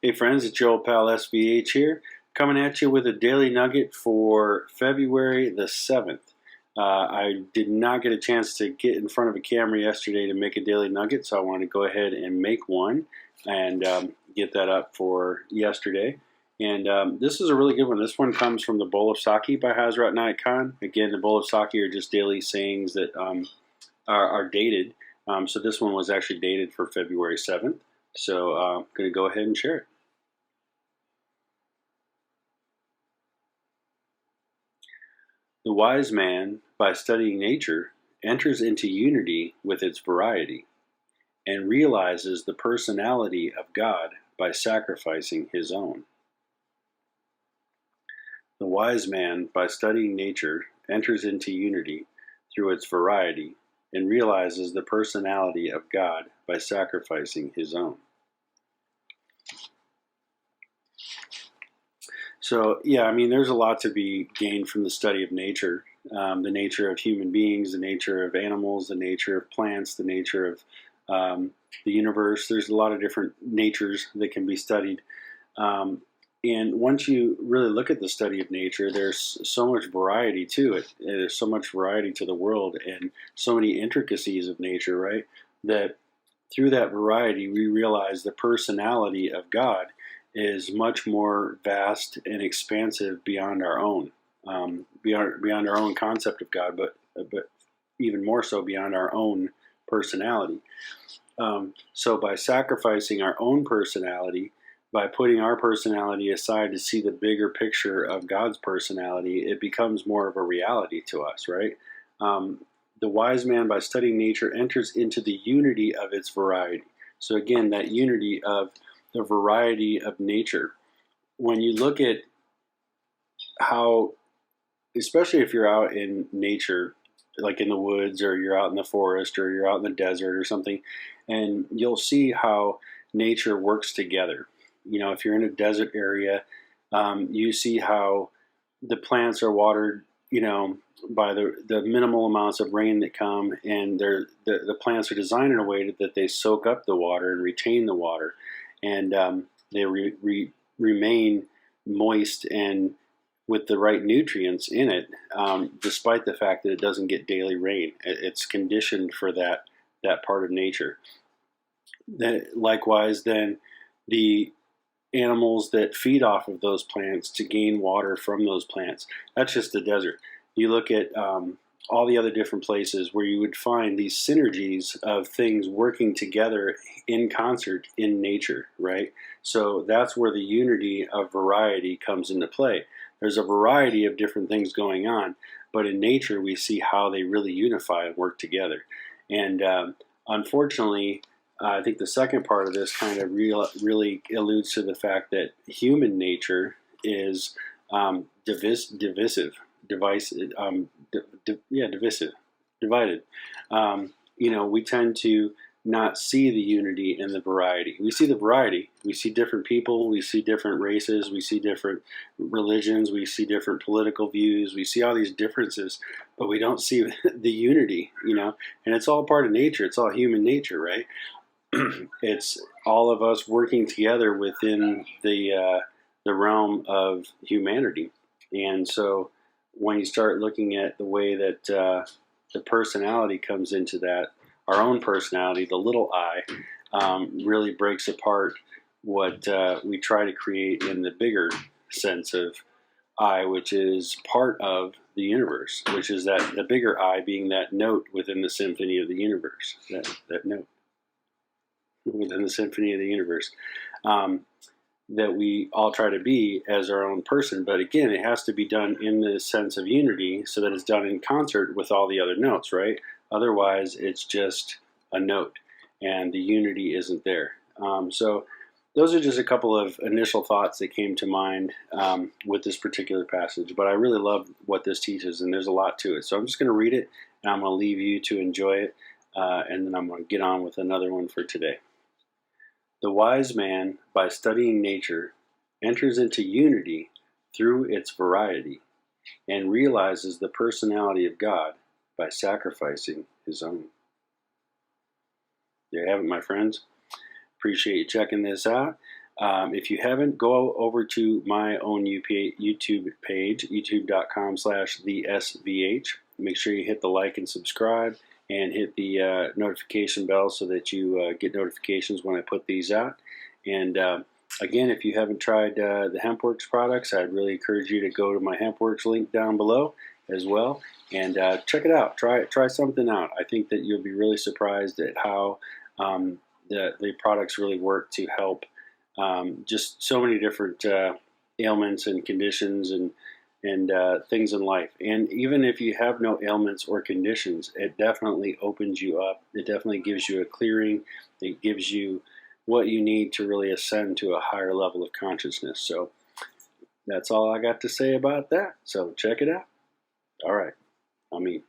Hey friends, it's your old pal SVH here, coming at you with a daily nugget for February the 7th. I did not get a chance to get in front of a camera yesterday to make a daily nugget, so I want to go ahead and make one and get that up for yesterday. And this is a really good one. This one comes from the Bowl of Sake by Hazrat Nayat Khan. Again, the Bowl of Sake are just daily sayings that are dated. So this one was actually dated for February 7th. So I'm going to go ahead and share it. The wise man, by studying nature, enters into unity with its variety and realizes the personality of God by sacrificing his own. The wise man, by studying nature, enters into unity through its variety and realizes the personality of God by sacrificing his own. So, yeah, I mean, there's a lot to be gained from the study of nature. The nature of human beings, the nature of animals, the nature of plants, the nature of the universe. There's a lot of different natures that can be studied. And once you really look at the study of nature, there's so much variety to it. There's so much variety to the world and so many intricacies of nature, right? That through that variety, we realize the personality of God is much more vast and expansive beyond our own, beyond our own concept of God, but even more so beyond our own personality. So by sacrificing our own personality, by putting our personality aside to see the bigger picture of God's personality, it becomes more of a reality to us, right? The wise man, by studying nature, enters into the unity of its variety. So again, that unity of the variety of nature. When you look at how, especially if you're out in nature, like in the woods, or you're out in the forest, or you're out in the desert or something, and you'll see how nature works together. You know, if you're in a desert area, you see how the plants are watered, you know, by the minimal amounts of rain that come, and the plants are designed in a way that they soak up the water and retain the water, and they remain moist and with the right nutrients in it, despite the fact that it doesn't get daily rain. It's conditioned for that part of nature. Likewise, then the animals that feed off of those plants to gain water from those plants. That's just the desert. You look at all the other different places where you would find these synergies of things working together in concert in nature, right? So that's where the unity of variety comes into play. There's a variety of different things going on, but in nature we see how they really unify and work together. And unfortunately, I think the second part of this kind of really alludes to the fact that human nature is divisive, divided. You know, we tend to not see the unity and the variety. We see the variety. We see different people. We see different races. We see different religions. We see different political views. We see all these differences, but we don't see the unity, you know, and it's all part of nature. It's all human nature, right? It's all of us working together within the realm of humanity. And so when you start looking at the way that the personality comes into that, our own personality, the little I, really breaks apart what we try to create in the bigger sense of I, which is part of the universe, which is that the bigger I being that note within the symphony of the universe, that note within the symphony of the universe, that we all try to be as our own person. But again, it has to be done in the sense of unity so that it's done in concert with all the other notes, right? Otherwise, it's just a note and the unity isn't there. So those are just a couple of initial thoughts that came to mind with this particular passage. But I really love what this teaches, and there's a lot to it. So I'm just going to read it, and I'm going to leave you to enjoy it, and then I'm going to get on with another one for today. The wise man, by studying nature, enters into unity through its variety and realizes the personality of God by sacrificing his own. There you have it, my friends. Appreciate you checking this out. If you haven't, go over to my own YouTube page, youtube.com/thesvh. Make sure you hit the like and subscribe, and hit the notification bell so that you get notifications when I put these out. And again, if you haven't tried the HempWorks products, I'd really encourage you to go to my HempWorks link down below as well, and check it out. Try something out. I think that you'll be really surprised at how the products really work to help just so many different ailments and conditions and things in life. And even if you have no ailments or conditions, it definitely opens you up. It definitely gives you a clearing. It gives you what you need to really ascend to a higher level of consciousness. So that's all I got to say about that. So check it out. All right. I mean,